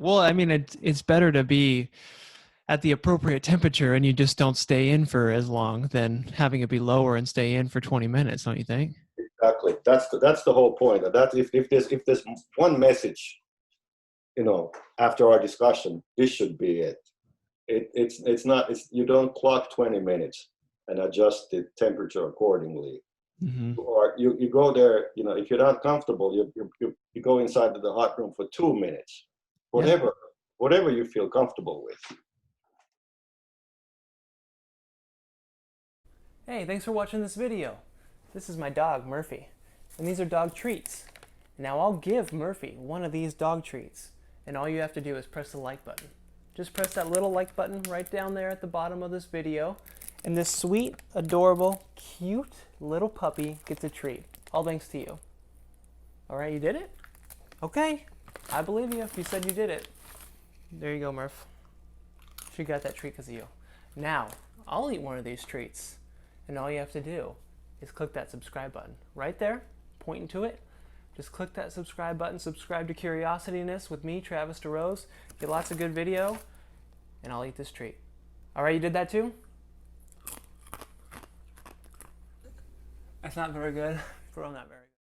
Well, I mean, it's better to be at the appropriate temperature and you just don't stay in for as long than having it be lower and stay in for 20 minutes, don't you think? Exactly. That's the whole point. That if there's one message, after our discussion, this should be it. It's not. You don't clock 20 minutes and adjust the temperature accordingly. Hmm. Or you go there. If you're not comfortable, you go inside to the hot room for 2 minutes. Yeah. Whatever you feel comfortable with. Hey, thanks for watching this video. This is my dog, Murphy, and these are dog treats. Now I'll give Murphy one of these dog treats, and all you have to do is press the like button. Just press that little like button right down there at the bottom of this video, and this sweet, adorable, cute little puppy gets a treat. All thanks to you. Alright, you did it? Okay, I believe you if you said you did it. There you go, Murph. She got that treat because of you. Now, I'll eat one of these treats. And all you have to do is click that subscribe button right there, pointing to it. Just click that subscribe button, subscribe to Curiosityness with me, Travis DeRose. Get lots of good video, and I'll eat this treat. All right, you did that too? That's not very good. Bro, not very good.